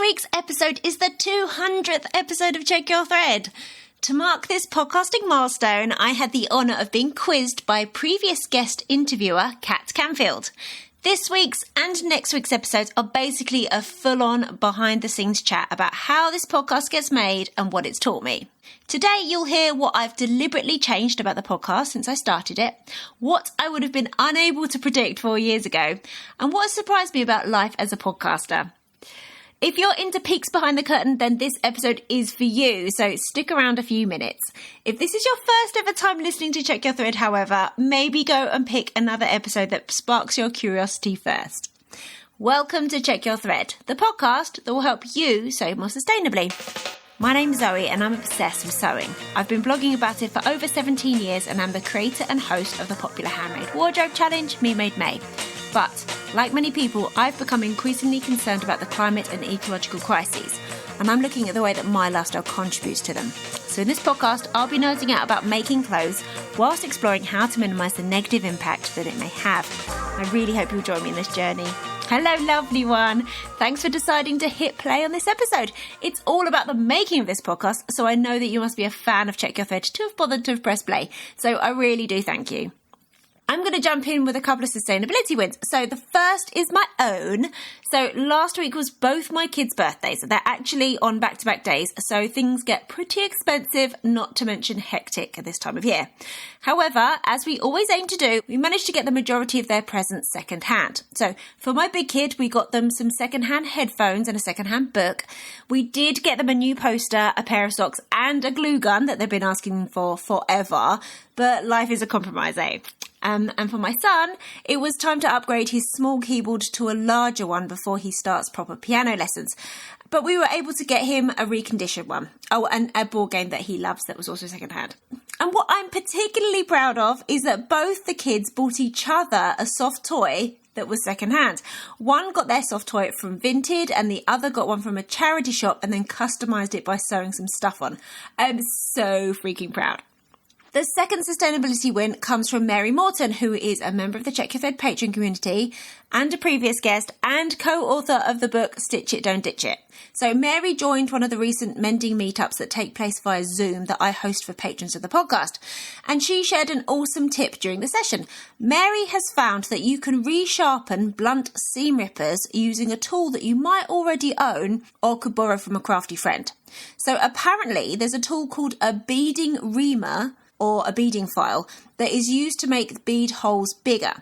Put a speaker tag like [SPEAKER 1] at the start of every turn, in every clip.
[SPEAKER 1] week's episode is the 200th episode of Check Your Thread. To mark this podcasting milestone, I had the honour of being quizzed by previous guest interviewer, Kat Camfield. This week's and next week's episodes are basically a full-on behind-the-scenes chat about how this podcast gets made and what it's taught me. Today, you'll hear what I've deliberately changed about the podcast since I started it, what I would have been unable to predict 4 years ago, and what has surprised me about life as a podcaster. If you're into peeks behind the curtain, then this episode is for you, so stick around a few minutes. If this is your first ever time listening to Check Your Thread, however, maybe go and pick another episode that sparks your curiosity first. Welcome to Check Your Thread, the podcast that will help you sew more sustainably. My name's Zoe and I'm obsessed with sewing. I've been blogging about it for over 17 years and I'm the creator and host of the popular handmade wardrobe challenge, Me Made May. But, like many people, I've become increasingly concerned about the climate and ecological crises, and I'm looking at the way that my lifestyle contributes to them. So in this podcast, I'll be nerding out about making clothes whilst exploring how to minimise the negative impact that it may have. I really hope you'll join me in this journey. Hello, lovely one. Thanks for deciding to hit play on this episode. It's all about the making of this podcast, so I know that you must be a fan of Check Your Thread to have bothered to have pressed play. So I really do thank you. I'm going to jump in with a couple of sustainability wins. So the first is my own. So last week was both my kids' birthdays. They're actually on back-to-back days, so things get pretty expensive, not to mention hectic at this time of year. However, as we always aim to do, we managed to get the majority of their presents second-hand. So for my big kid, we got them some second-hand headphones and a second-hand book. We did get them a new poster, a pair of socks, and a glue gun that they've been asking for forever. But life is a compromise, eh? And for my son, it was time to upgrade his small keyboard to a larger one before he starts proper piano lessons. But we were able to get him a reconditioned one. Oh, and a board game that he loves that was also secondhand. And what I'm particularly proud of is that both the kids bought each other a soft toy that was secondhand. One got their soft toy from Vinted and the other got one from a charity shop and then customised it by sewing some stuff on. I'm so freaking proud. The second sustainability win comes from Mary Morton, who is a member of the Check Your Thread Patreon community and a previous guest and co-author of the book Stitch It, Don't Ditch It. So Mary joined one of the recent mending meetups that take place via Zoom that I host for patrons of the podcast. And she shared an awesome tip during the session. Mary has found that you can resharpen blunt seam rippers using a tool that you might already own or could borrow from a crafty friend. So apparently there's a tool called a beading reamer or a beading file that is used to make bead holes bigger.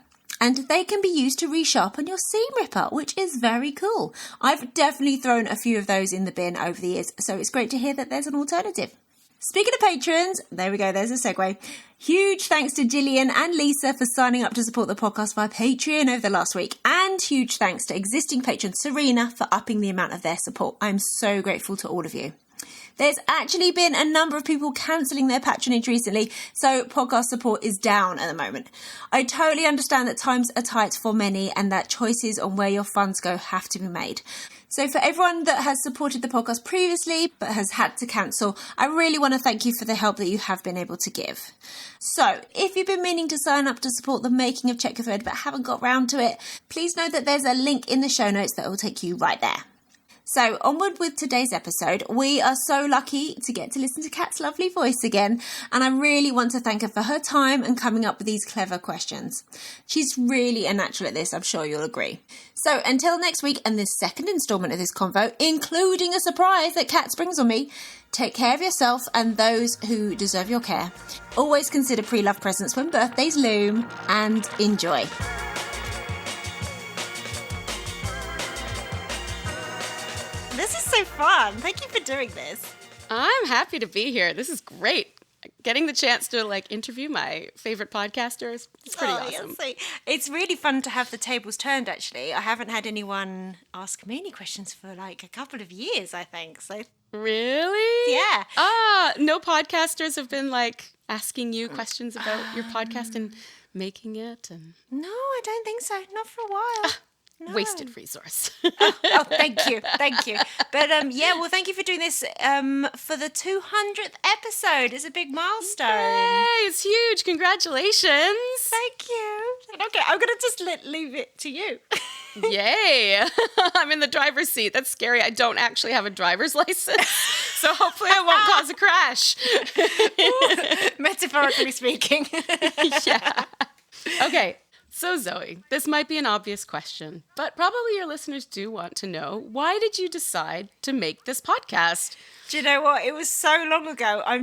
[SPEAKER 1] And they can be used to resharpen your seam ripper, which is very cool. I've definitely thrown a few of those in the bin over the years, so it's great to hear that there's an alternative. Speaking of patrons, there we go, there's a segue. Huge thanks to Gillian and Lisa for signing up to support the podcast via Patreon over the last week. And huge thanks to existing patron Serena for upping the amount of their support. I'm so grateful to all of you. There's actually been a number of people cancelling their patronage recently, so podcast support is down at the moment. I totally understand that times are tight for many and that choices on where your funds go have to be made. So for everyone that has supported the podcast previously but has had to cancel, I really want to thank you for the help that you have been able to give. So if you've been meaning to sign up to support the making of Check Your Thread but haven't got round to it, please know that there's a link in the show notes that will take you right there. So onward with today's episode. We are so lucky to get to listen to Kat's lovely voice again, and I really want to thank her for her time and coming up with these clever questions. She's really a natural at this, I'm sure you'll agree. So until next week and this second instalment of this convo, including a surprise that Kat springs on me, take care of yourself and those who deserve your care. Always consider pre-loved presents when birthdays loom, and enjoy. This is so fun. Thank you for doing this.
[SPEAKER 2] I'm happy to be here. This is great. Getting the chance to interview my favorite podcasters. It's pretty awesome.
[SPEAKER 1] Yes, it's really fun to have the tables turned, actually. I haven't had anyone ask me any questions for a couple of years, I think. So
[SPEAKER 2] really?
[SPEAKER 1] Yeah.
[SPEAKER 2] No podcasters have been asking you questions about your podcast and making it? And
[SPEAKER 1] no, I don't think so. Not for a while.
[SPEAKER 2] No. Wasted resource.
[SPEAKER 1] Thank you. But well, thank you for doing this for the 200th episode. It's a big milestone.
[SPEAKER 2] Yay, it's huge. Congratulations.
[SPEAKER 1] Thank you. Okay, I'm going to just leave it to you.
[SPEAKER 2] Yay. I'm in the driver's seat. That's scary. I don't actually have a driver's license, so hopefully I won't cause a crash.
[SPEAKER 1] Metaphorically speaking.
[SPEAKER 2] Yeah. Okay. So Zoe, this might be an obvious question, but probably your listeners do want to know, why did you decide to make this podcast?
[SPEAKER 1] Do you know what? It was so long ago. I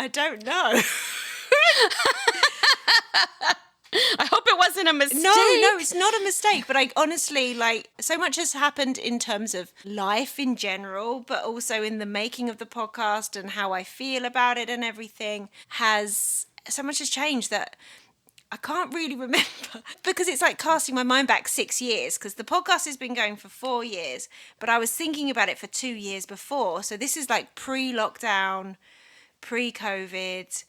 [SPEAKER 1] don't know.
[SPEAKER 2] I hope it wasn't a mistake.
[SPEAKER 1] No, it's not a mistake. But I honestly, like, so much has happened in terms of life in general, but also in the making of the podcast and how I feel about it and everything so much has changed that I can't really remember, because it's like casting my mind back 6 years, because the podcast has been going for 4 years, but I was thinking about it for 2 years before. So this is like pre-lockdown, pre-COVID.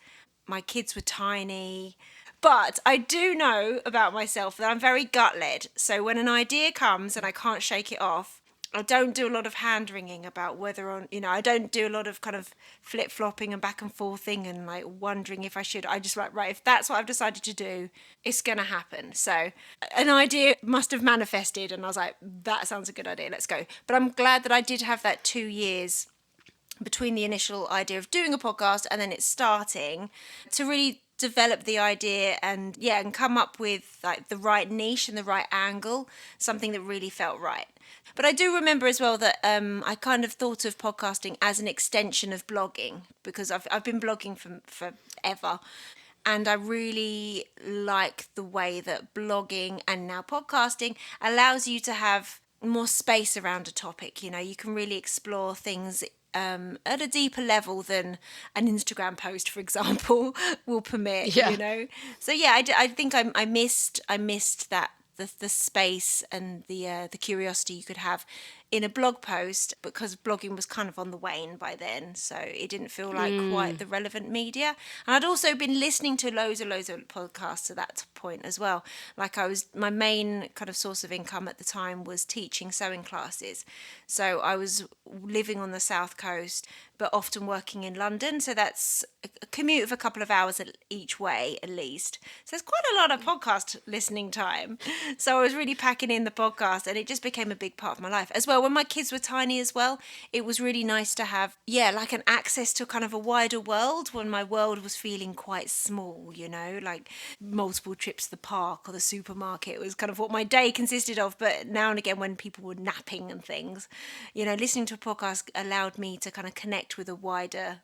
[SPEAKER 1] My kids were tiny. But I do know about myself that I'm very gut-led. So when an idea comes and I can't shake it off, I don't do a lot of hand-wringing about whether or, I don't do a lot of kind of flip-flopping and back and forthing and like wondering if I should. I just like, right, if that's what I've decided to do, it's going to happen. So an idea must have manifested and I was like, that sounds a good idea, let's go. But I'm glad that I did have that 2 years between the initial idea of doing a podcast and then it starting to really develop the idea and come up with like the right niche and the right angle, something that really felt right. But I do remember as well that I kind of thought of podcasting as an extension of blogging, because I've been blogging for forever. And I really like the way that blogging and now podcasting allows you to have more space around a topic. You can really explore things at a deeper level than an Instagram post, for example, will permit. So I think I missed that the space and the curiosity you could have in a blog post, because blogging was kind of on the wane by then, so it didn't feel like quite the relevant media. And I'd also been listening to loads of podcasts at that point as well. Like my main kind of source of income at the time was teaching sewing classes, so I was living on the south coast but often working in London, so that's a commute of a couple of hours each way at least. So there's quite a lot of podcast listening time. So I was really packing in the podcast, and it just became a big part of my life. As well, when my kids were tiny as well, it was really nice to have, like an access to kind of a wider world when my world was feeling quite small, like multiple trips to the park or the supermarket was kind of what my day consisted of. But now and again when people were napping and things, listening to a podcast allowed me to kind of connect with a wider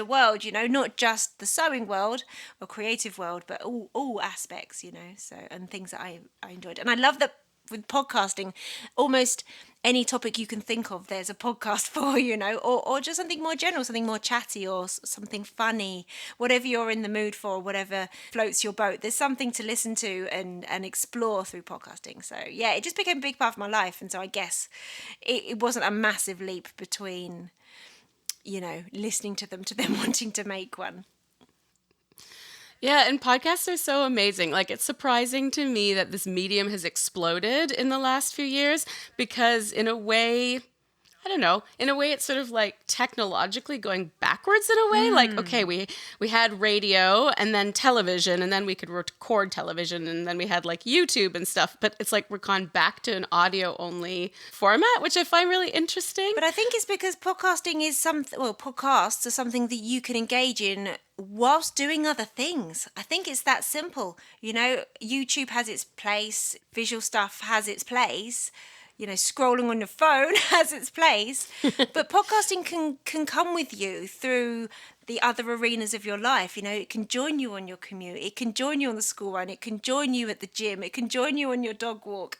[SPEAKER 1] world, not just the sewing world or creative world, but all aspects, so, and things that I enjoyed. And I love that with podcasting, almost any topic you can think of, there's a podcast for, or just something more general, something more chatty or something funny, whatever you're in the mood for, whatever floats your boat, there's something to listen to and explore through podcasting. So it just became a big part of my life. And so I guess it wasn't a massive leap between listening to them wanting to make one.
[SPEAKER 2] Yeah, and podcasts are so amazing. Like, it's surprising to me that this medium has exploded in the last few years, because in a way, I don't know, in a way it's sort of like technologically going backwards in a way. Like, okay, we had radio and then television, and then we could record television, and then we had like YouTube and stuff. But it's like we're gone back to an audio only format, which I find really interesting.
[SPEAKER 1] But I think it's because podcasts are something that you can engage in whilst doing other things. I think it's that simple. YouTube has its place, visual stuff has its place. Scrolling on your phone has its place, but podcasting can come with you through the other arenas of your life. It can join you on your commute, it can join you on the school run, it can join you at the gym, it can join you on your dog walk,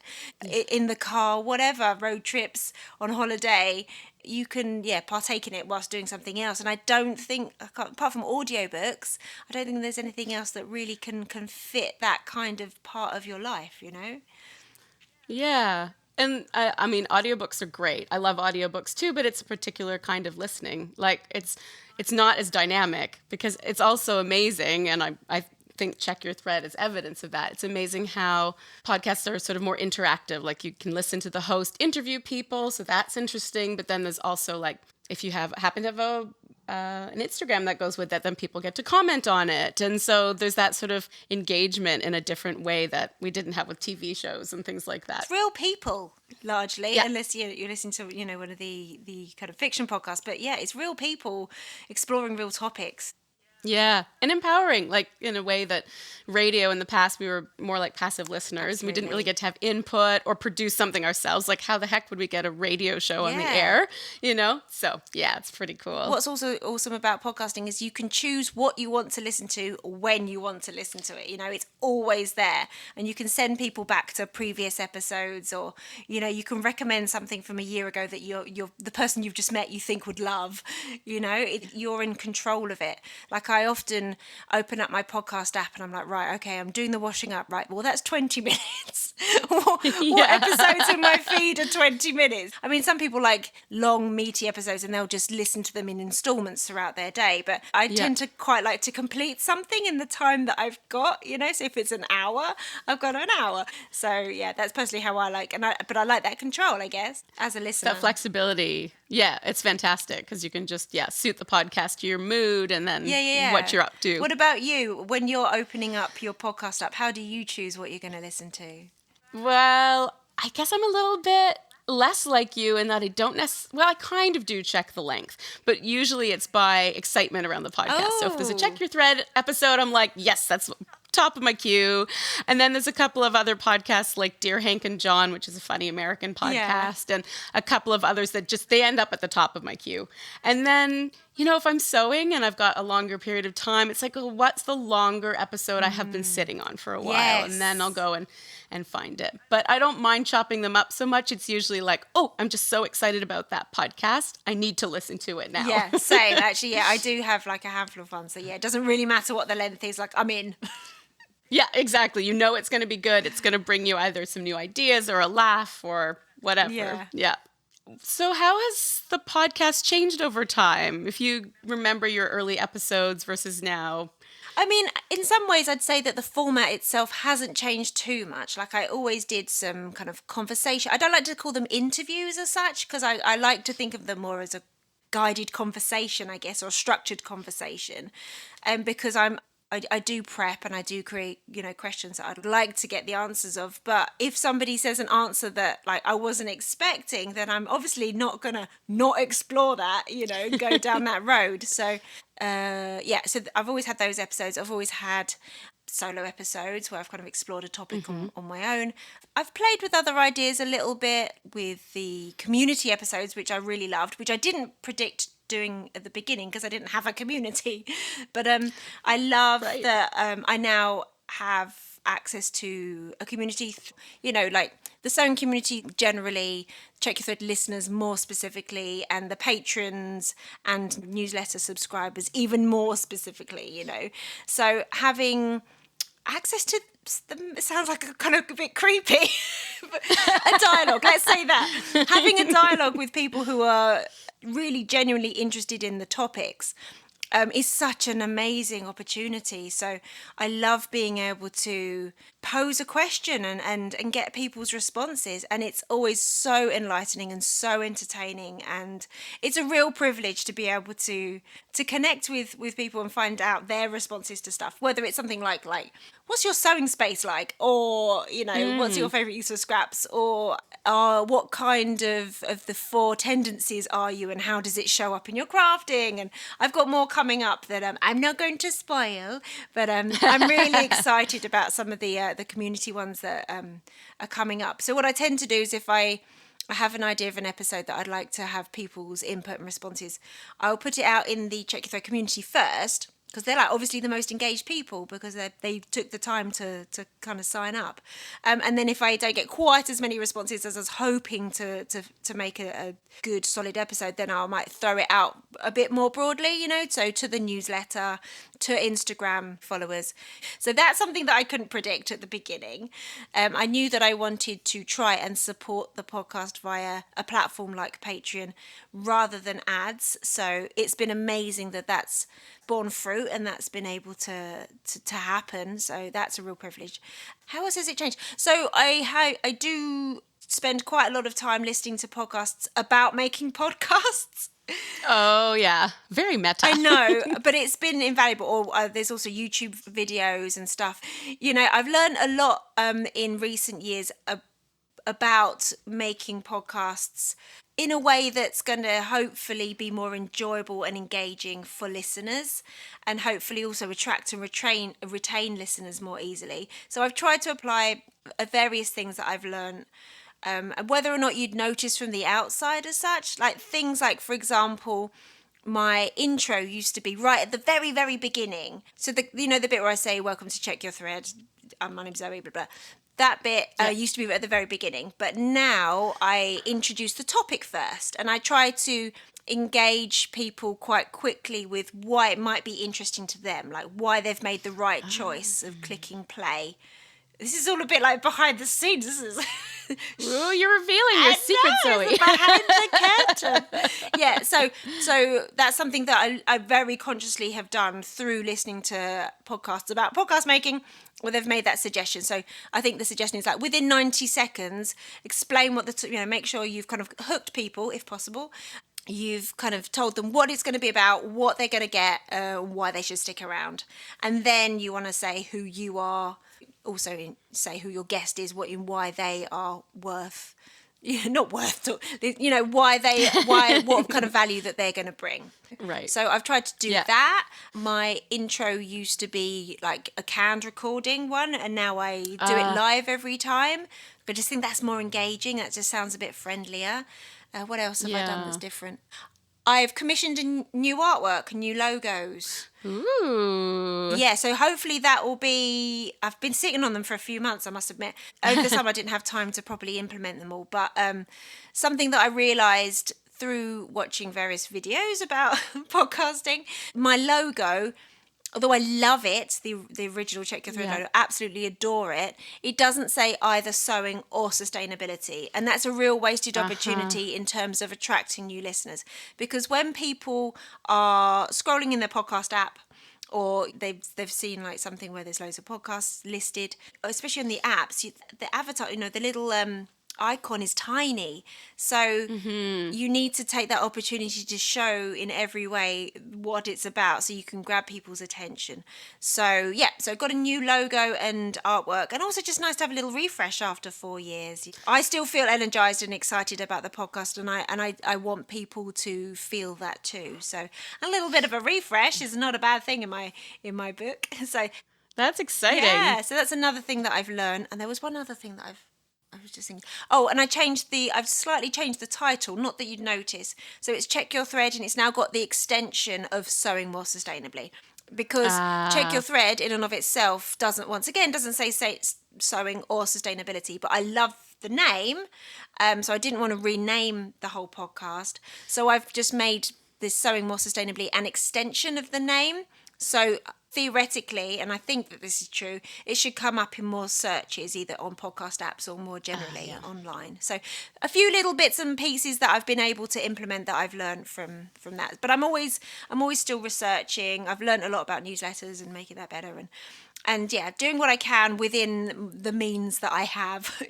[SPEAKER 1] in the car, whatever, road trips, on holiday. You can partake in it whilst doing something else. And I don't think, apart from audiobooks, I don't think there's anything else that really can fit that kind of part of your life.
[SPEAKER 2] Yeah. And I mean, audiobooks are great. I love audiobooks too, but it's a particular kind of listening. Like, it's not as dynamic, because it's also amazing. And I think Check Your Thread is evidence of that. It's amazing how podcasts are sort of more interactive. Like, you can listen to the host interview people, so that's interesting. But then there's also, like, if you happen to have a an Instagram that goes with that, then people get to comment on it. And so there's that sort of engagement in a different way that we didn't have with TV shows and things like that.
[SPEAKER 1] It's real people, largely,
[SPEAKER 2] Yeah.
[SPEAKER 1] unless you're listening to, one of the kind of fiction podcasts. But yeah, it's real people exploring real topics.
[SPEAKER 2] Yeah, and empowering, like in a way that radio in the past, we were more like passive listeners.
[SPEAKER 1] Absolutely.
[SPEAKER 2] We didn't really get to have input or produce something ourselves. Like how the heck would we get a radio show on the
[SPEAKER 1] Yeah.
[SPEAKER 2] air, So yeah, it's pretty cool.
[SPEAKER 1] What's also awesome about podcasting is you can choose what you want to listen to when you want to listen to it. It's always there, and you can send people back to previous episodes, or you can recommend something from a year ago that you're the person you've just met you think would love. You're in control of it. Like I often open up my podcast app and I'm like, right, okay, I'm doing the washing up. Right, well, that's 20 minutes. What episodes in my feed are 20 minutes? I mean, some people like long, meaty episodes and they'll just listen to them in installments throughout their day. But I tend to quite like to complete something in the time that I've got, So if it's an hour, I've got an hour. So yeah, that's personally how I like. But I like that control, I guess, as a listener.
[SPEAKER 2] That flexibility. Yeah, it's fantastic because you can just, suit the podcast to your mood and then what you're up to.
[SPEAKER 1] What about you? When you're opening up your podcast app, how do you choose what you're going to listen to?
[SPEAKER 2] Well, I guess I'm a little bit less like you in that I don't I kind of do check the length, but usually it's by excitement around the podcast. So if there's a Check Your Thread episode, I'm like, yes, that's top of my queue. And then there's a couple of other podcasts like Dear Hank and John, which is a funny American podcast, and a couple of others that they end up at the top of my queue. And then, if I'm sewing and I've got a longer period of time, it's like, what's the longer episode I have been sitting on for a while?
[SPEAKER 1] Yes.
[SPEAKER 2] And then I'll go and find it. But I don't mind chopping them up so much. It's usually like, oh, I'm just so excited about that podcast. I need to listen to it now.
[SPEAKER 1] Yeah, same. Actually, yeah, I do have like a handful of ones. So yeah, it doesn't really matter what the length is. Like, I'm in.
[SPEAKER 2] Yeah, exactly. It's going to be good. It's going to bring you either some new ideas or a laugh or whatever. Yeah. So how has the podcast changed over time? If you remember your early episodes versus now.
[SPEAKER 1] I mean, in some ways, I'd say that the format itself hasn't changed too much. Like I always did some kind of conversation. I don't like to call them interviews as such, because I like to think of them more as a guided conversation, I guess, or structured conversation. Because I do prep and I do create, questions that I'd like to get the answers of. But if somebody says an answer that like I wasn't expecting, then I'm obviously not going to not explore that, go down that road. So, so I've always had those episodes. I've always had solo episodes where I've kind of explored a topic on my own. I've played with other ideas a little bit with the community episodes, which I really loved, which I didn't predict doing at the beginning because I didn't have a community. But I love that I now have access to a community, like the sewing community generally, Check Your Thread listeners more specifically, and the patrons and newsletter subscribers even more specifically, So having access to them, it sounds like a kind of a bit creepy, a dialogue, let's say that. Having a dialogue with people who are really genuinely interested in the topics is such an amazing opportunity. So I love being able to pose a question and get people's responses, and it's always so enlightening and so entertaining, and it's a real privilege to be able to connect with people and find out their responses to stuff, whether it's something like what's your sewing space like, or what's your favorite use of scraps, or what kind of the 4 tendencies are you, and how does it show up in your crafting. And I've got more coming up that I'm not going to spoil, but I'm really excited about some of the community ones that are coming up. So what I tend to do is if I have an idea of an episode that I'd like to have people's input and responses, I'll put it out in the Check Your Thread community first, because they're like obviously the most engaged people because they took the time to kind of sign up. And then if I don't get quite as many responses as I was hoping to make a good solid episode, then I might throw it out a bit more broadly, so to the newsletter, to Instagram followers. So that's something that I couldn't predict at the beginning. I knew that I wanted to try and support the podcast via a platform like Patreon rather than ads. So it's been amazing that that's borne fruit and that's been able to happen. So that's a real privilege. How else has it changed? So I do spend quite a lot of time listening to podcasts about making podcasts.
[SPEAKER 2] Oh, yeah. Very meta.
[SPEAKER 1] I know, but it's been invaluable. Or there's also YouTube videos and stuff. You know, I've learned a lot in recent years about making podcasts in a way that's going to hopefully be more enjoyable and engaging for listeners, and hopefully also attract and retain listeners more easily. So I've tried to apply various things that I've learned. Whether or not you'd notice from the outside as such, like things like, for example, my intro used to be right at the very, very beginning. So the bit where I say, welcome to Check Your Thread, my name's Zoe, blah, blah. That bit used to be at the very beginning. But now I introduce the topic first, and I try to engage people quite quickly with why it might be interesting to them, like why they've made the right choice of clicking play. This is all a bit like behind the scenes. This is.
[SPEAKER 2] Ooh, you're revealing your secret, Zoe.
[SPEAKER 1] Behind the curtain. Yeah, so that's something that I very consciously have done through listening to podcasts about podcast making, where they've made that suggestion. So I think the suggestion is like within 90 seconds, explain what make sure you've kind of hooked people if possible. You've kind of told them what it's going to be about, what they're going to get, why they should stick around. And then you want to say who you are, also say who your guest is, why they are worth, not worth, what kind of value that they're going to bring.
[SPEAKER 2] Right.
[SPEAKER 1] So I've tried to do that. My intro used to be like a canned recording one, and now I do it live every time. But I just think that's more engaging. That just sounds a bit friendlier. What else have I done that's different? I've commissioned a new artwork, new logos.
[SPEAKER 2] Ooh.
[SPEAKER 1] Yeah, so hopefully that will be... I've been sitting on them for a few months, I must admit. Over the summer, I didn't have time to properly implement them all. But something that I realised through watching various videos about podcasting, my logo... Although I love it, the original Check Your Thread logo, absolutely adore it, it doesn't say either sewing or sustainability. And that's a real wasted opportunity in terms of attracting new listeners. Because when people are scrolling in their podcast app, or they've seen like something where there's loads of podcasts listed, especially on the apps, the avatar, the little... icon is tiny, so you need to take that opportunity to show in every way what it's about so you can grab people's attention. So I've got a new logo and artwork, and also just nice to have a little refresh after 4 years. I still feel energized and excited about the podcast, and I want people to feel that too. So a little bit of a refresh is not a bad thing in my book. So
[SPEAKER 2] that's exciting.
[SPEAKER 1] Yeah, so that's another thing that I've learned. And there was one other thing that I was just thinking. Oh, and I've slightly changed the title, not that you'd notice. So it's Check Your Thread, and it's now got the extension of Sewing More Sustainably. Because Check Your Thread in and of itself doesn't say sewing or sustainability, but I love the name. So I didn't want to rename the whole podcast. So I've just made this Sewing More Sustainably an extension of the name. So theoretically, and I think that this is true, it should come up in more searches, either on podcast apps or more generally online. So a few little bits and pieces that I've been able to implement that I've learned from that. But I'm always still researching. I've learned a lot about newsletters and making that better, and doing what I can within the means that I have.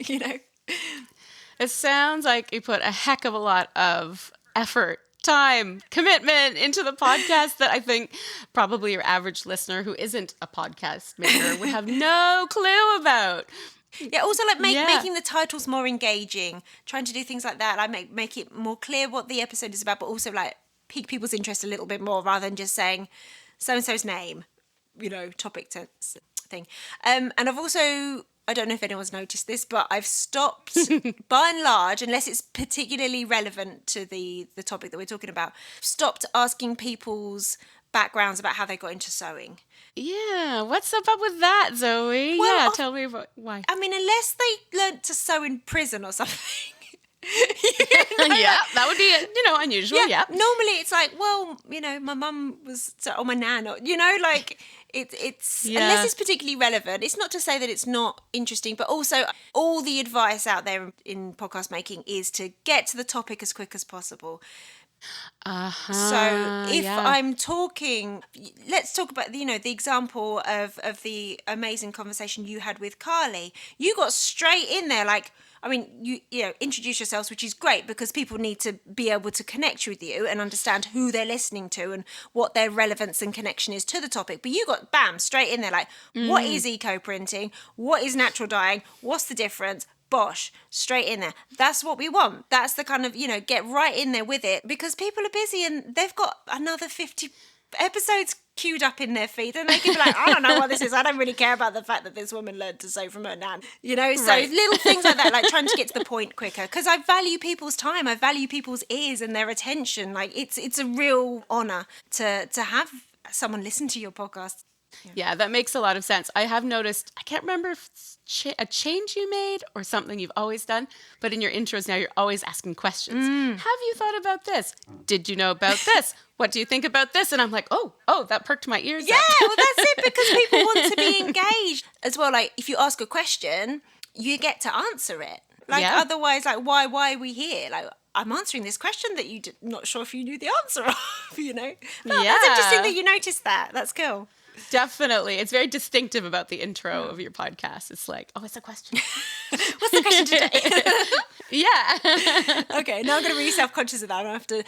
[SPEAKER 2] It sounds like you put a heck of a lot of effort, time, commitment into the podcast that I think probably your average listener who isn't a podcast maker would have no clue about.
[SPEAKER 1] Yeah, also like making the titles more engaging, trying to do things like that. Like make it more clear what the episode is about, but also like pique people's interest a little bit more rather than just saying so-and-so's name, topic thing. And I've also... I don't know if anyone's noticed this, but I've stopped, by and large, unless it's particularly relevant to the topic that we're talking about, stopped asking people's backgrounds about how they got into sewing.
[SPEAKER 2] Yeah, what's up with that, Zoe?
[SPEAKER 1] Well,
[SPEAKER 2] tell me about why.
[SPEAKER 1] I mean, unless they learnt to sew in prison or something.
[SPEAKER 2] That would be unusual. Yeah.
[SPEAKER 1] Normally it's like, well, my mum was, or my nan, or it's unless it's particularly relevant. It's not to say that it's not interesting, but also all the advice out there in podcast making is to get to the topic as quick as possible. So if I'm talking, let's talk about the example of the amazing conversation you had with Carly. You got straight in there like, I mean, you know, introduce yourselves, which is great because people need to be able to connect with you and understand who they're listening to and what their relevance and connection is to the topic. But you got, bam, straight in there, like, what is eco-printing? What is natural dyeing? What's the difference? Bosh, straight in there. That's what we want. That's the kind of, you know, get right in there with it, because people are busy and they've got another 50 episodes queued up in their feed, and they can be like, I don't know what this is. I don't really care about the fact that this woman learned to sew from her nan. You know, so little things like that, like trying to get to the point quicker, because I value people's time. I value people's ears and their attention. Like it's a real honor to have someone listen to your podcast.
[SPEAKER 2] Yeah, that makes a lot of sense. I have noticed, I can't remember if it's a change you made or something you've always done, but in your intros now, you're always asking questions. Have you thought about this? Did you know about this? What do you think about this? And I'm like, oh, that perked my ears
[SPEAKER 1] Yeah,
[SPEAKER 2] up.
[SPEAKER 1] well, that's it, because people want to be engaged as well. Like, if you ask a question, you get to answer it. Like, otherwise, like, why are we here? Like, I'm answering this question that not sure if you knew the answer of, you know? Well, that's interesting that you noticed that. That's cool.
[SPEAKER 2] Definitely. It's very distinctive about the intro of your podcast. It's like, oh, it's a question.
[SPEAKER 1] What's the question today?
[SPEAKER 2] Yeah.
[SPEAKER 1] Okay, now I'm going to be really self-conscious of that. I want to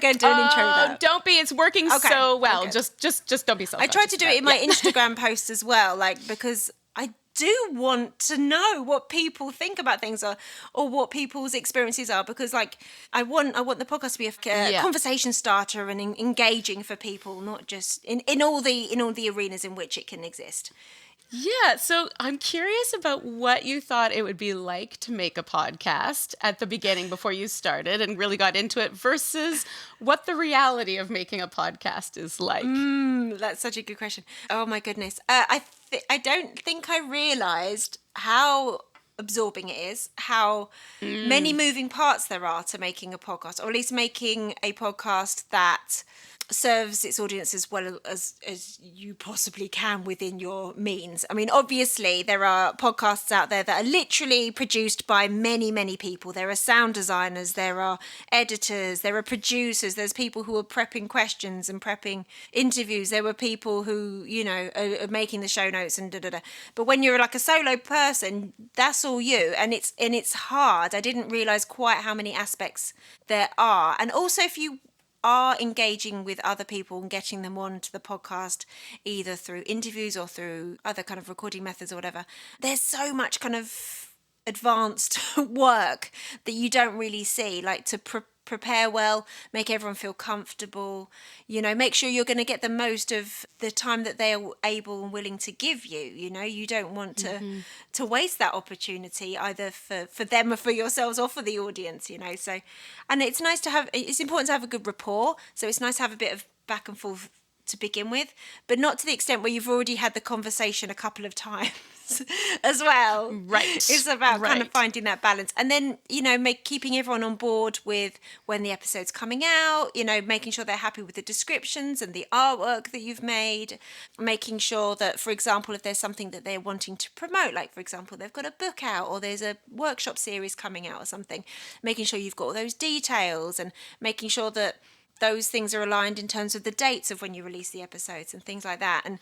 [SPEAKER 1] go and do an intro with that.
[SPEAKER 2] Don't be. It's working so well. Okay. Just don't be self-conscious.
[SPEAKER 1] I tried to do it in my Instagram post as well, like, because I do want to know what people think about things or what people's experiences are, because like I want the podcast to be a conversation starter and engaging for people, not just in all the arenas in which it can exist.
[SPEAKER 2] Yeah, so I'm curious about what you thought it would be like to make a podcast at the beginning before you started and really got into it versus what the reality of making a podcast is like.
[SPEAKER 1] That's such a good question. Oh my goodness. I don't think I realised how absorbing it is, how many moving parts there are to making a podcast, or at least making a podcast that serves its audience as well as you possibly can within your means. I mean, obviously there are podcasts out there that are literally produced by many, many people. There are sound designers, there are editors, there are producers, there's people who are prepping questions and prepping interviews, there were people who, you know, are making the show notes and da-da-da. But when you're like a solo person, that's all you, and it's hard. I didn't realise quite how many aspects there are. And also, if you are engaging with other people and getting them on to the podcast, either through interviews or through other kind of recording methods or whatever, there's so much kind of advanced work that you don't really see, like to prepare well, make everyone feel comfortable, you know, make sure you're going to get the most of the time that they are able and willing to give you. You know, you don't want to waste that opportunity either for them or for yourselves or for the audience, you know. So, and it's important to have a good rapport. So it's nice to have a bit of back and forth to begin with, but not to the extent where you've already had the conversation a couple of times as well.
[SPEAKER 2] Right.
[SPEAKER 1] It's about kind of finding that balance, and then, you know, keeping everyone on board with when the episode's coming out, you know, making sure they're happy with the descriptions and the artwork that you've made, making sure that, for example, if there's something that they're wanting to promote, like for example they've got a book out or there's a workshop series coming out or something, making sure you've got all those details and making sure that those things are aligned in terms of the dates of when you release the episodes and things like that. And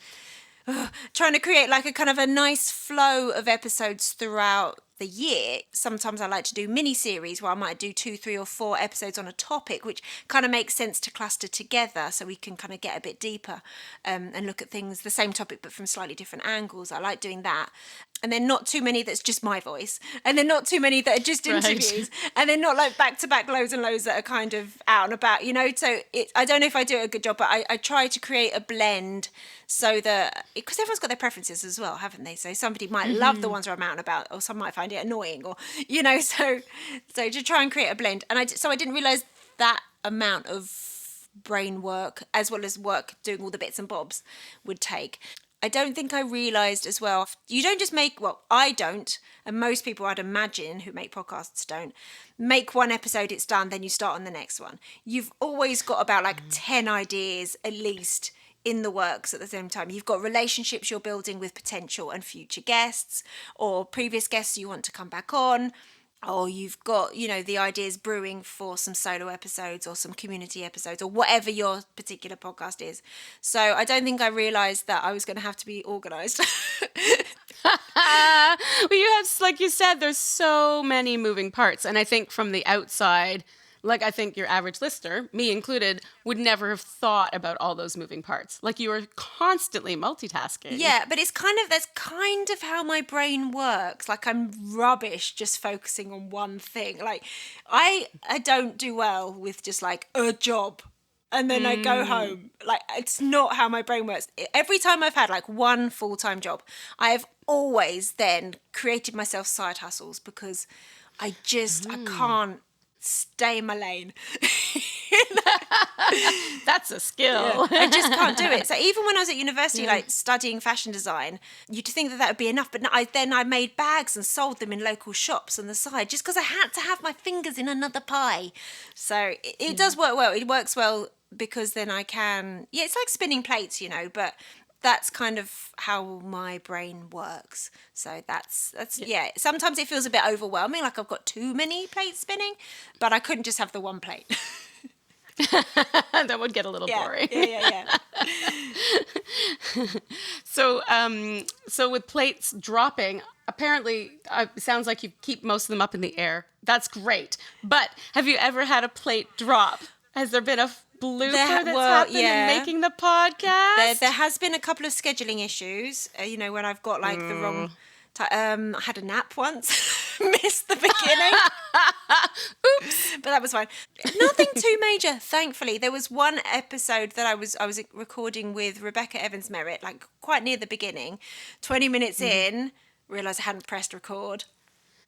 [SPEAKER 1] trying to create like a kind of a nice flow of episodes throughout the year. Sometimes I like to do mini series where I might do 2, 3 or 4 episodes on a topic, which kind of makes sense to cluster together so we can kind of get a bit deeper and look at things, the same topic but from slightly different angles. I like doing that. And then not too many that's just my voice, and then not too many that are just interviews, and then not like back-to-back loads and loads that are kind of out and about, you know. So I don't know if I do a good job, but I try to create a blend so that, because everyone's got their preferences as well, haven't they? So somebody might love the ones where I'm out and about, or some might find it annoying, or, you know, so to try and create a blend. And I didn't realise that amount of brain work as well as work doing all the bits and bobs would take. I don't think I realised as well, you don't just I don't, and most people I'd imagine who make podcasts don't, make one episode, it's done, then you start on the next one. You've always got about like 10 ideas at least in the works at the same time. You've got relationships you're building with potential and future guests or previous guests you want to come back on. or you've got, the ideas brewing for some solo episodes or some community episodes or whatever your particular podcast is. So I don't think I realised that I was going to have to be organised.
[SPEAKER 2] Well, you have, like you said, there's so many moving parts. And I think from the outside, like I think your average listener, me included, would never have thought about all those moving parts. Like you are constantly multitasking.
[SPEAKER 1] Yeah, but that's kind of how my brain works. Like I'm rubbish just focusing on one thing. Like I don't do well with just like a job and then I go home. Like it's not how my brain works. Every time I've had like one full-time job, I have always then created myself side hustles because I can't stay in my lane.
[SPEAKER 2] That's a skill.
[SPEAKER 1] Yeah, I just can't do it. So even when I was at university, like studying fashion design, you'd think that would be enough. But then I made bags and sold them in local shops on the side just because I had to have my fingers in another pie. So it does work well. It works well because then I can, it's like spinning plates, but that's kind of how my brain works. So that's sometimes it feels a bit overwhelming, like I've got too many plates spinning, but I couldn't just have the one plate.
[SPEAKER 2] That would get a little boring.
[SPEAKER 1] Yeah.
[SPEAKER 2] So with plates dropping, apparently it sounds like you keep most of them up in the air. That's great. But have you ever had a plate drop? Has there been a blooper that's happened in making the podcast?
[SPEAKER 1] There has been a couple of scheduling issues, when I've got like the wrong I had a nap once, missed the beginning. Oops, but that was fine. Nothing too major, thankfully. There was one episode that I was recording with Rebecca Evans-Merritt, like quite near the beginning. 20 minutes in, realised I hadn't pressed record.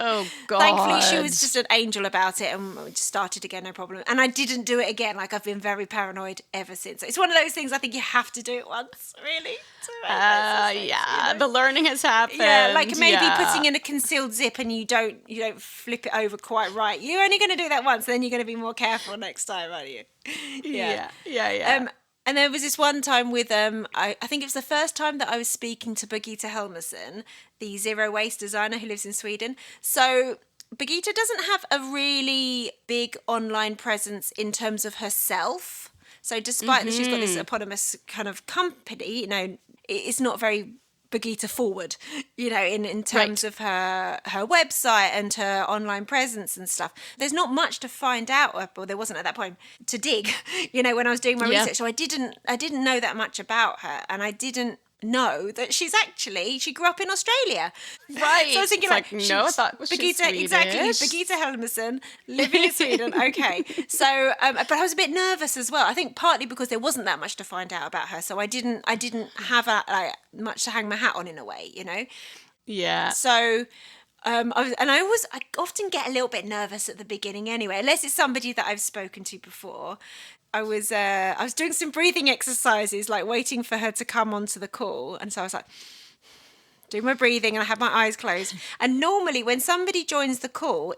[SPEAKER 2] Oh, God.
[SPEAKER 1] Thankfully, she was just an angel about it and we just started again, no problem. And I didn't do it again. Like, I've been very paranoid ever since. It's one of those things I think you have to do it once, really.
[SPEAKER 2] The learning has happened.
[SPEAKER 1] Yeah, like maybe putting in a concealed zip and you don't flip it over quite right. You're only going to do that once, then you're going to be more careful next time, aren't you?
[SPEAKER 2] Yeah.
[SPEAKER 1] And there was this one time with, I think it was the first time that I was speaking to Birgitta Helmersson, the zero waste designer who lives in Sweden. So Birgitta doesn't have a really big online presence in terms of herself. So despite that she's got this eponymous kind of company, it's not very Birgitta forward, in terms of her website and her online presence and stuff. There's not much to find out, or there wasn't at that point, to dig, when I was doing my research. So I didn't know that much about her, and I didn't know that she grew up in Australia.
[SPEAKER 2] Right.
[SPEAKER 1] So I was thinking
[SPEAKER 2] I thought she's Swedish.
[SPEAKER 1] Exactly, Birgitta Helmersson, living in Sweden. Okay. So, but I was a bit nervous as well. I think partly because there wasn't that much to find out about her. So I didn't have much to hang my hat on in a way,
[SPEAKER 2] Yeah.
[SPEAKER 1] So I often get a little bit nervous at the beginning anyway, unless it's somebody that I've spoken to before. I was doing some breathing exercises, like waiting for her to come onto the call, and so I was like doing my breathing, and I had my eyes closed. And normally, when somebody joins the call,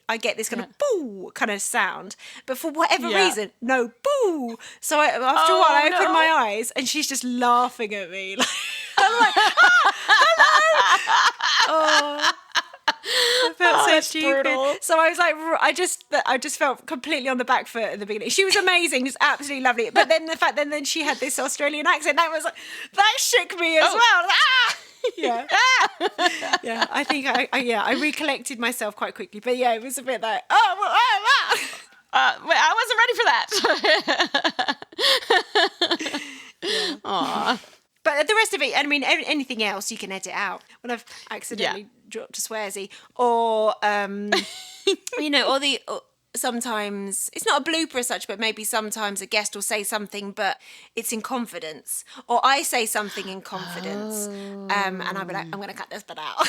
[SPEAKER 1] I get this kind of boo kind of sound, but for whatever reason, no boo. So after a while, I opened my eyes, and she's just laughing at me. I'm like, hello. I felt so stupid. Brutal. So I was like, I just felt completely on the back foot at the beginning. She was amazing, just absolutely lovely. But then the fact that then she had this Australian accent, that shook me as well. Yeah, yeah. I think I recollected myself quite quickly. But yeah, it was a bit like,
[SPEAKER 2] I wasn't ready for that.
[SPEAKER 1] Yeah.
[SPEAKER 2] Aww.
[SPEAKER 1] But the rest of it, I mean, anything else you can edit out. When I've accidentally dropped a swearsy, or sometimes it's not a blooper as such, but maybe sometimes a guest will say something, but it's in confidence, or I say something in confidence, and I'll be like, I'm going to cut this bit out.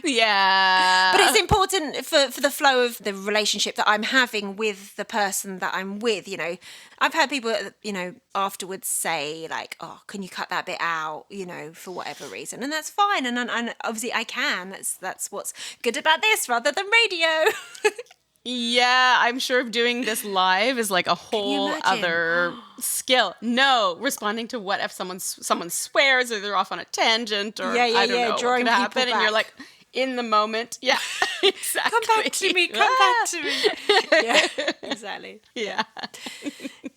[SPEAKER 2] Yeah.
[SPEAKER 1] But it's important for the flow of the relationship that I'm having with the person that I'm with, I've had people, afterwards say like, oh, can you cut that bit out, for whatever reason. And that's fine. And obviously I can. That's what's good about this rather than radio.
[SPEAKER 2] Yeah, I'm sure doing this live is like a whole other skill. No, responding to what if someone swears or they're off on a tangent or I don't know what could happen, and you're like in the moment. Yeah, exactly.
[SPEAKER 1] Come back to me. Come back to me. Yeah, exactly.
[SPEAKER 2] Yeah.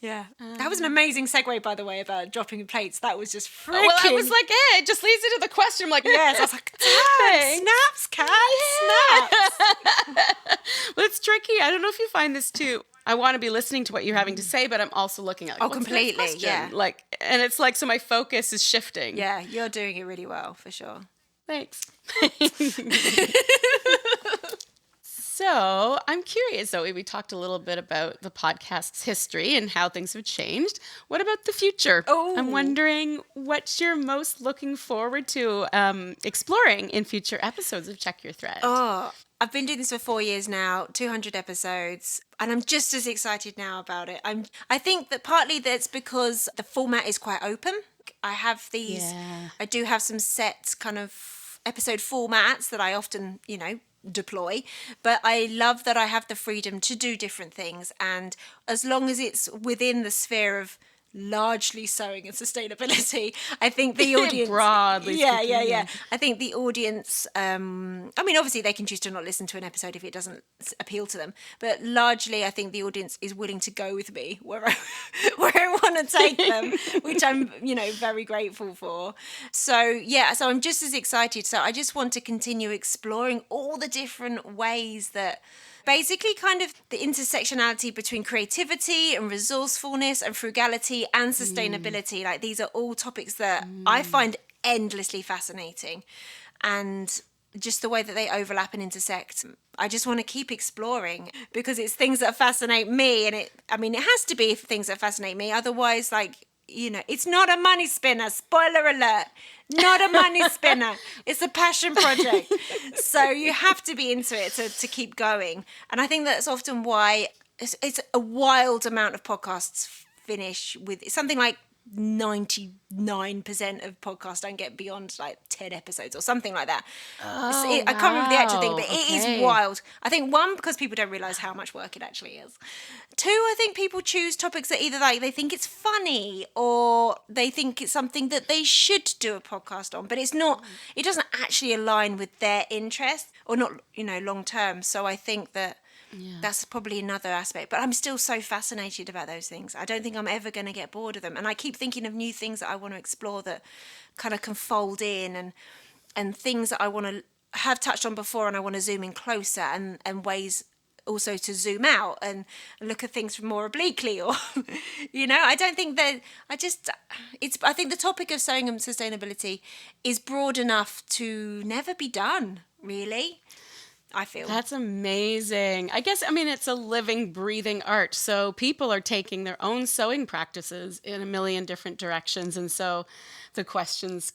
[SPEAKER 1] Yeah. That was an amazing segue, by the way, about dropping plates. That was just freaking...
[SPEAKER 2] Well, I was like, it just leads into the question. I'm like,
[SPEAKER 1] yes. I was like, damn, snaps, Kat, snaps.
[SPEAKER 2] Well, it's tricky. I don't know if you find this too. I want to be listening to what you're having to say, but I'm also looking at, like, what's the next
[SPEAKER 1] completely,
[SPEAKER 2] question?
[SPEAKER 1] yeah.
[SPEAKER 2] Like, and it's like, so my focus is shifting.
[SPEAKER 1] Yeah, you're doing it really well, for sure.
[SPEAKER 2] Thanks. So I'm curious, Zoe, we talked a little bit about the podcast's history and how things have changed. What about the future?
[SPEAKER 1] Oh.
[SPEAKER 2] I'm wondering what you're most looking forward to exploring in future episodes of Check Your Thread.
[SPEAKER 1] Oh, I've been doing this for 4 years now, 200 episodes, and I'm just as excited now about it. I think that partly that's because the format is quite open. I have these, I do have some set kind of episode formats that I often, deploy, but I love that I have the freedom to do different things, and as long as it's within the sphere of largely sewing and sustainability, I think the audience
[SPEAKER 2] broadly speaking,
[SPEAKER 1] yeah. I think the audience obviously they can choose to not listen to an episode if it doesn't appeal to them, but largely I think the audience is willing to go with me where I want to take them, which I'm very grateful for. So I'm just as excited. So I just want to continue exploring all the different ways that basically kind of the intersectionality between creativity and resourcefulness and frugality and sustainability. Like, these are all topics that I find endlessly fascinating, and just the way that they overlap and intersect. I just want to keep exploring because it's things that fascinate me, and it has to be things that fascinate me. Otherwise, it's not a money spinner. Spoiler alert. Not a money spinner. It's a passion project. So you have to be into it to keep going. And I think that's often why it's a wild amount of podcasts finish with something like 99% of podcasts don't get beyond like 10 episodes or something like that. I can't remember the actual thing, but it is wild. I think, one, because people don't realise how much work it actually is. Two, I think people choose topics that either they think it's funny or they think it's something that they should do a podcast on, but it's not. It doesn't actually align with their interest or not, long term. So I think that that's probably another aspect. But I'm still so fascinated about those things. I don't think I'm ever going to get bored of them. And I keep thinking of new things that I want to explore that kind of can fold in, and things that I want to have touched on before and I want to zoom in closer, and ways also to zoom out and look at things more obliquely, or I don't think that I think the topic of sewing and sustainability is broad enough to never be done, really. I feel.
[SPEAKER 2] That's amazing. I guess, it's a living, breathing art. So people are taking their own sewing practices in a million different directions. And so the questions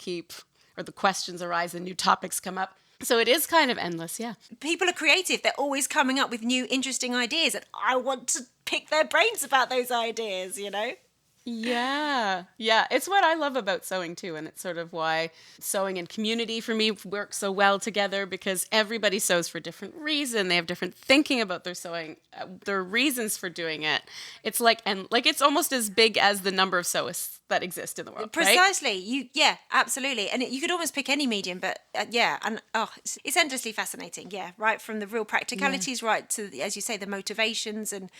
[SPEAKER 2] arise and new topics come up. So it is kind of endless, yeah.
[SPEAKER 1] People are creative. They're always coming up with new, interesting ideas. And I want to pick their brains about those ideas,
[SPEAKER 2] Yeah. It's what I love about sewing too. And it's sort of why sewing and community for me work so well together, because everybody sews for different reason. They have different thinking about their sewing, their reasons for doing it. It's it's almost as big as the number of sewists that exist in the world.
[SPEAKER 1] Precisely. Right? Absolutely. And you could almost pick any medium, but it's endlessly fascinating. Yeah. Right from the real practicalities right to, as you say, the motivations, and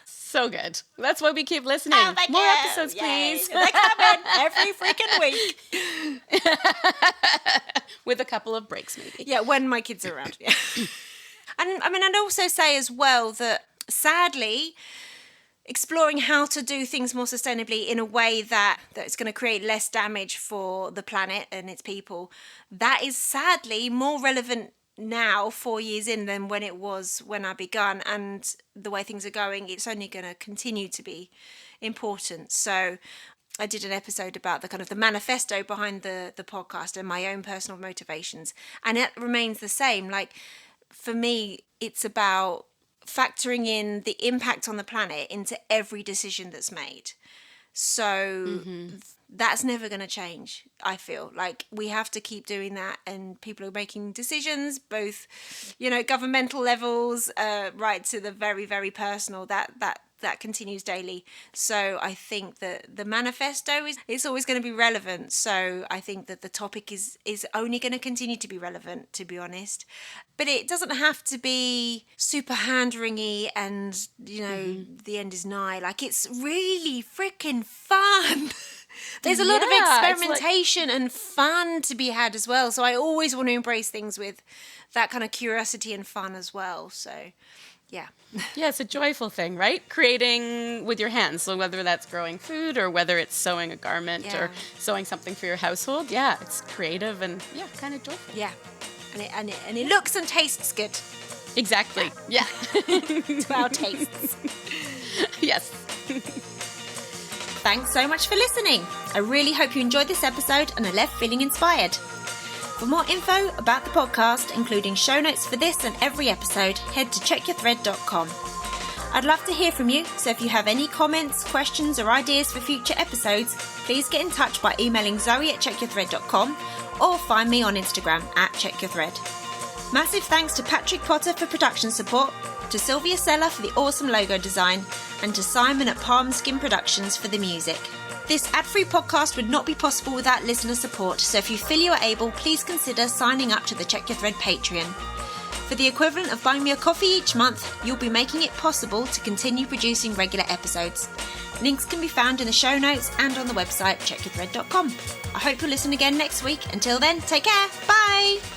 [SPEAKER 2] so good. That's why we keep listening.
[SPEAKER 1] Oh,
[SPEAKER 2] more episodes, please.
[SPEAKER 1] They're coming every freaking week.
[SPEAKER 2] With a couple of breaks, maybe.
[SPEAKER 1] Yeah, when my kids are around. Yeah. And I'd also say as well that, sadly, exploring how to do things more sustainably in a way that's going to create less damage for the planet and its people, that is sadly more relevant now, 4 years in, than when it was when I began. And the way things are going, it's only going to continue to be important. So I did an episode about the kind of the manifesto behind the podcast and my own personal motivations, and it remains the same. Like, for me, it's about factoring in the impact on the planet into every decision that's made. So that's never going to change. I feel like we have to keep doing that, and people are making decisions, both, governmental levels, right to the very, very personal. That that continues daily. So I think that the manifesto is always going to be relevant. So I think that the topic is only going to continue to be relevant, to be honest. But it doesn't have to be super hand-wringy and, the end is nigh. Like, it's really freaking fun. There's a lot of experimentation and fun to be had as well. So I always want to embrace things with that kind of curiosity and fun as well. So, yeah.
[SPEAKER 2] Yeah, it's a joyful thing, right? Creating with your hands. So whether that's growing food or whether it's sewing a garment or sewing something for your household. Yeah, it's creative and, kind of joyful.
[SPEAKER 1] Yeah. And it looks and tastes good.
[SPEAKER 2] Exactly. Yeah.
[SPEAKER 1] To our tastes.
[SPEAKER 2] Yes.
[SPEAKER 1] Thanks so much for listening. I really hope you enjoyed this episode and are left feeling inspired. For more info about the podcast, including show notes for this and every episode, head to checkyourthread.com. I'd love to hear from you, so if you have any comments, questions or ideas for future episodes, please get in touch by emailing Zoe at checkyourthread.com or find me on Instagram at checkyourthread. Massive thanks to Patrick Potter for production support, to Sylvia Seller for the awesome logo design, and to Simon at Palm Skin Productions for the music. This ad-free podcast would not be possible without listener support, so if you feel you are able, please consider signing up to the Check Your Thread Patreon. For the equivalent of buying me a coffee each month, you'll be making it possible to continue producing regular episodes. Links can be found in the show notes and on the website checkyourthread.com. I hope you'll listen again next week. Until then, take care. Bye!